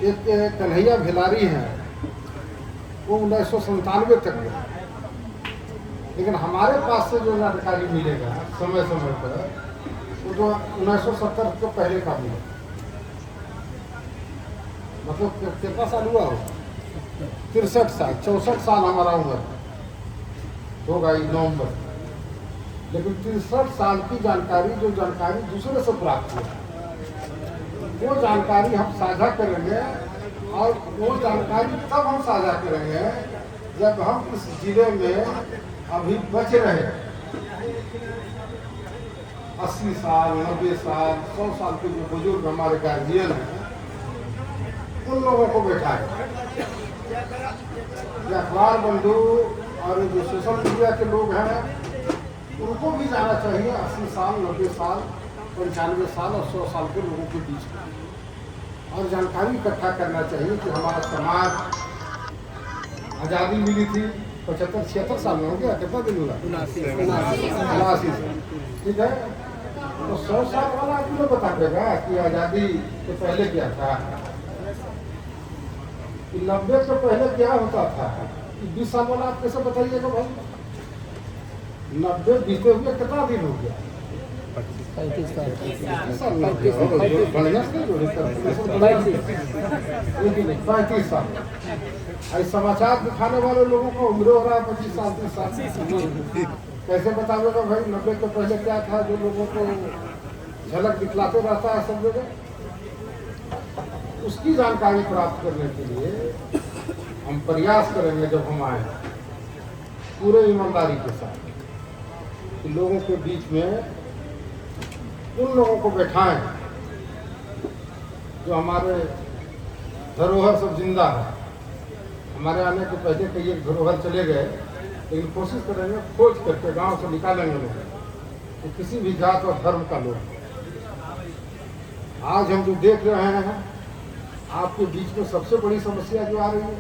एक कन्हैया भिलारी हैं, वो 1997 तक गए, लेकिन हमारे पास से जो जानकारी मिलेगा समय समय पर वो जो 1970 के पहले का मिलेगा। मतलब कितना साल हुआ हो? 63 साल, 64 साल हमारा उम्र होगा इस नवंबर। लेकिन 63 साल की जानकारी, जो जानकारी दूसरे से प्राप्त हुआ, वो जानकारी हम साझा करेंगे। और वो जानकारी तब हम साझा करेंगे जब हम इस जिले में अभी बच रहे 80 साल, 90 साल, 100 साल के जो बुजुर्ग हमारे गार्जियन हैं, उन लोगों को बैठाएं। ये अखबार बंधु और जो सोशल मीडिया के लोग हैं, उनको भी जाना चाहिए 80 साल, 90 साल, 95 साल और 100 साल के लोगों के बीच में, और जानकारी इकट्ठा करना चाहिए कि हमारा समाज, आज़ादी मिली थी 75-76 साल में, हो गया कितना दिन हुआ? 79 साल, ठीक है। तो 100 साल वाला आदमी तो बता देगा कि आज़ादी से पहले क्या था, कि 90 से पहले क्या होता था। 20 साल वाला आप कैसे बताइएगा भाई? 90 बीते हुए कितना दिन हो गया? 35 साल। 35 साल। ऐसे समाचार दिखाने वाले लोगों को उम्र हो रहा है 25 साल, 30 साल। कैसे बतावेगा भाई 90 के पहले क्या था, जो लोगों को झलक दिखलाते रहता है सब जगह। उसकी जानकारी प्राप्त करने के लिए हम प्रयास करेंगे जब हम आए पूरे ईमानदारी के साथ, कि लोगों के बीच में उन लोगों को बैठाएं जो हमारे धरोहर सब जिंदा है। हमारे आने के पहले कई एक धरोहर चले गए, लेकिन कोशिश करेंगे खोज करके गांव से निकालेंगे लोग, तो किसी भी जात और धर्म का लोग। आज हम जो देख रहे हैं आपके बीच में, सबसे बड़ी समस्या जो आ रही है,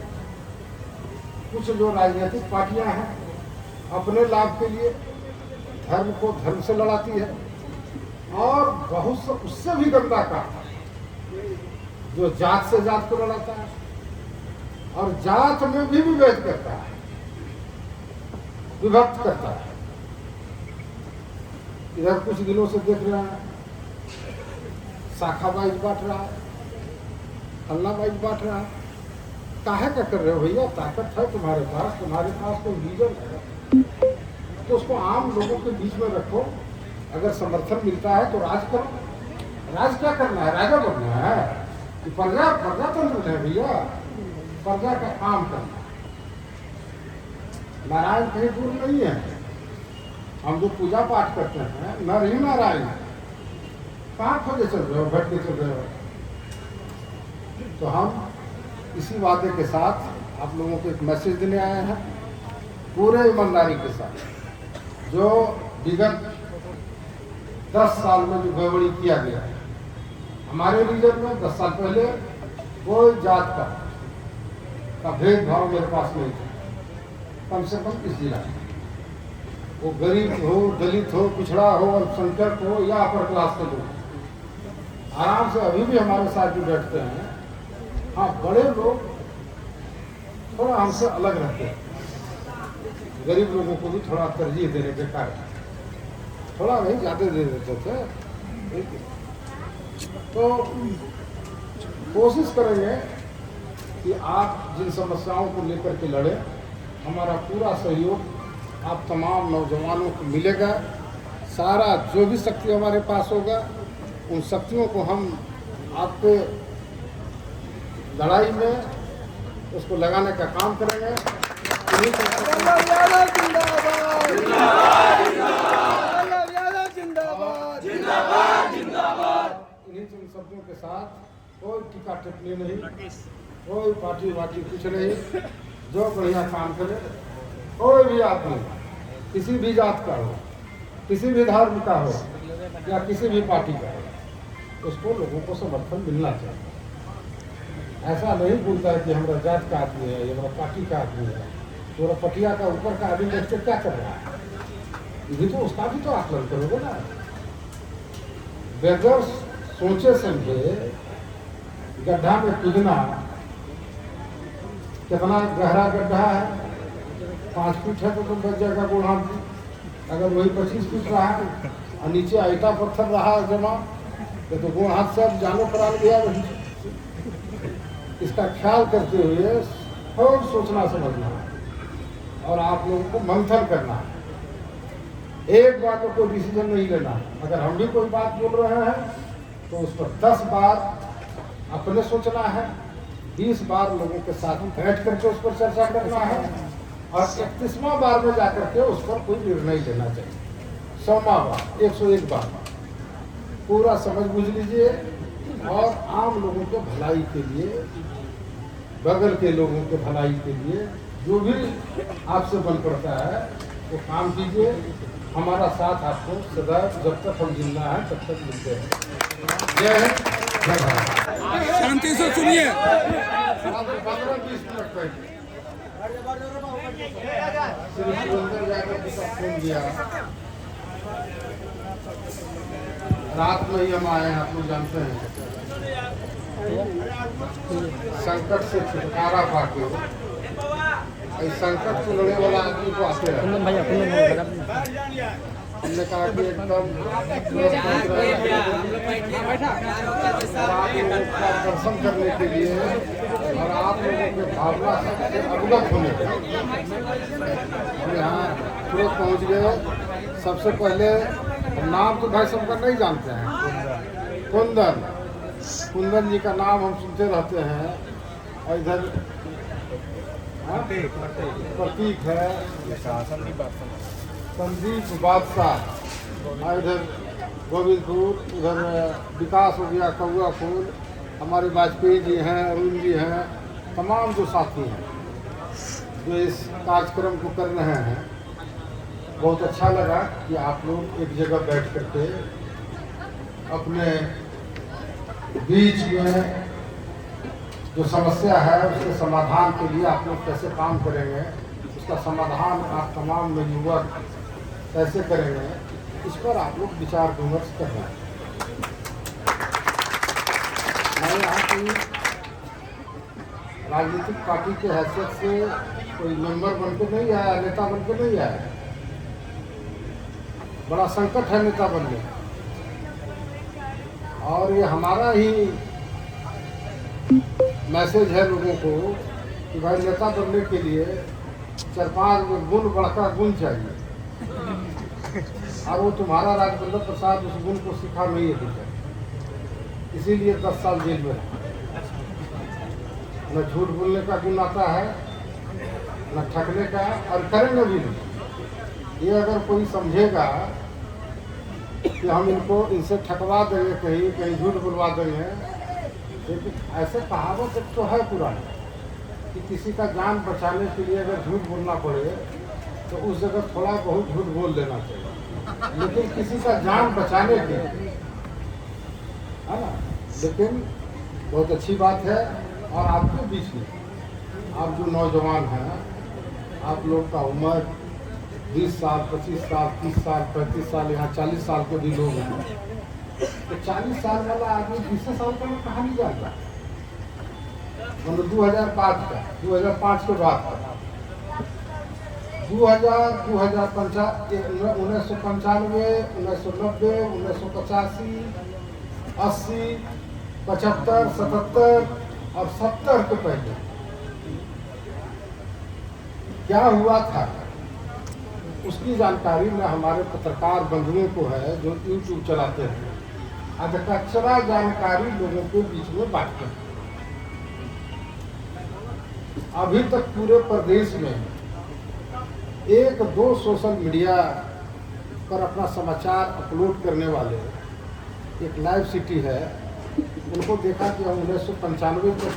कुछ जो राजनीतिक पार्टियां हैं अपने लाभ के लिए धर्म को धर्म से लड़ाती है, और बहुत से उससे भी गंदा काम जो जात से जात को लड़ाता है, और जात में भी विभेद करता है, विभक्त करता है। इधर कुछ दिनों से देख रहे हैं शाखा वाइज बांट रहा है, हल्ला वाइज बांट रहा है। काहे का कर रहे हो भैया? ताकत है तुम्हारे पास कोई लीडर है तो उसको आम लोगों के बीच में रखो। अगर समर्थन मिलता है तो राज करो। राज क्या करना है? राजा बनना है कि प्रजातंत्र है भैया? प्रजा का काम करना। नारायण कहीं दूर नहीं है। हम जो पूजा पाठ करते हैं, नर ही नारायण, कहाँ खोजे चल रहे हो, भट के चल रहे हो? तो हम इसी वादे के साथ आप लोगों को एक मैसेज देने आए हैं, पूरे ईमानदारी के साथ। जो विगत 10 साल में जो गड़बड़ी किया गया है हमारे रीजन में, 10 साल पहले कोई जात का भेदभाव मेरे पास नहीं था, कम से कम इस जिला में। वो गरीब हो, दलित हो, पिछड़ा हो, अल्पसंख्यक हो या अपर क्लास के लोग, आराम से अभी भी हमारे साथ जो बैठते हैं। हाँ, बड़े लोग थोड़ा हमसे अलग रहते हैं, गरीब लोगों को भी थोड़ा तरजीह देने के कारण थोड़ा नहीं ज़्यादा दे देते थे। तो कोशिश करेंगे कि आप जिन समस्याओं को लेकर के लड़े, हमारा पूरा सहयोग आप तमाम नौजवानों को मिलेगा। सारा जो भी शक्ति हमारे पास होगा, उन शक्तियों को हम आपके लड़ाई में उसको लगाने का काम करेंगे। इन्हीं शब्दों के साथ कोई टीका टिप्पणी नहीं, कोई पार्टी वार्टी कुछ नहीं। जो बढ़िया काम करे, कोई भी आदमी, किसी भी जात का हो, किसी भी धर्म का हो या किसी भी पार्टी का हो, उसको लोगों को समर्थन मिलना चाहिए। ऐसा नहीं बोलता है कि हमारा जात का आदमी है, ये हमारा पार्टी का आदमी है, तो पटिया का ऊपर का आदमी देख के क्या कर रहा है? ये तो उसका भी तो आकलन करोगे ना। बगैर सोचे समझे गड्ढा में कूदना कितना गहरा गड्ढा है, 5 फीट है तो तुम बच जाएगा गोड़ हाथ भी। अगर वही 25 फीट रहा है और नीचे ईटा पत्थर रहा जमा तो गोड़ हाथ से जानो प्राण गया वही। इसका ख्याल करते हुए खूब सोचना समझना और आप लोगों को मंथन करना है। एक बार तो कोई डिसीजन नहीं लेना। अगर हम भी कोई बात बोल रहे हैं तो उस पर 10 बार अपने सोचना है, 20 बार लोगों के साथ बैठ करके उस पर चर्चा करना है और 31वां बार में जाकर के उस पर कोई निर्णय लेना चाहिए। 100वां बार 101 बार पूरा समझ बूझ लीजिए और आम लोगों के भलाई के लिए, बगल के लोगों के भलाई के लिए जो भी आपसे बन पड़ता है वो काम कीजिए। हमारा साथ आपको सदैव जब तक हम जिंदा हैं तब तक मिलते हैं। जय हिंद, जय भारत। शांति से सुनिए। 15-20 मिनट पहले श्री सुरेंद्र यादव जी का फोन दिया। रात में ही हम आए हैं, आप लोग जानते हैं। संकट से छुटकारा पाके इस संकट को लड़ने वाला आदमी को आते हैं। हमने कहा कि एकदम दर्शन करने के लिए और आप लोगों के भावना से अवगत होने के लिए हम यहाँ तुरंत पहुँच गए। सबसे पहले नाम तो भाई सबका नहीं जानते हैं। कुंदन जी का नाम हम सुनते रहते हैं। और इधर प्रतीक है, संदीप बादशाह, और इधर गोविंदपुर, उधर विकास हो गया, कौआ फूल, हमारे वाजपेयी जी हैं, अरुण जी हैं, तमाम जो साथी हैं जो इस कार्यक्रम को कर रहे हैं। बहुत अच्छा लगा कि आप लोग एक जगह बैठ करके अपने बीच में जो समस्या है उसके समाधान के लिए आप लोग कैसे काम करेंगे, उसका समाधान आप तमाम युवक कैसे करेंगे, इस पर आप लोग विचार विमर्श कर रहे हैं। मैं यहाँ की राजनीतिक पार्टी के हैसियत से कोई मेंबर बन के नहीं आया, नेता बन के नहीं आया। बड़ा संकट है नेता बनने, और ये हमारा ही मैसेज है लोगों को कि भाई नेता बनने के लिए 4-5 गुण बड़का गुण चाहिए, और वो तुम्हारा राजवल्लभ प्रसाद उस गुण को सिखा नहीं है टीचर, इसीलिए 10 साल जेल में रहा। न झूठ बोलने का गुण आता है, न ठगने का, और करेंगे भी नहीं। ये अगर कोई समझेगा कि हम इनसे ठगवा देंगे, कहीं झूठ बुलवा देंगे, लेकिन ऐसे कहावत एक तो है पुराना कि किसी का जान बचाने के लिए अगर झूठ बोलना पड़े तो उस जगह थोड़ा बहुत झूठ बोल देना चाहिए, लेकिन किसी का जान बचाने के लिए, है ना। लेकिन बहुत अच्छी बात है। और आपके बीच में आप जो नौजवान हैं, आप लोग का उम्र 20 साल, 25 साल, 30 साल, 35 साल, यहाँ 40 साल के भी लोग हैं। तो 40 साल वाला आदमी 20 साल का मैं कहाँ नहीं जानता, मतलब 2005 का, 2005 के बाद का, 1995, 1990, 1985, 80, 75, 77 और 70 के पहले क्या हुआ था उसकी जानकारी में हमारे पत्रकार बंधुओं को है जो यूट्यूब चलाते हैं। अधकचरा जानकारी लोगों के बीच में बांटते हैं। अभी तक पूरे प्रदेश में 1-2 सोशल मीडिया पर अपना समाचार अपलोड करने वाले एक लाइव सिटी है, उनको देखा कि हम 1995 तक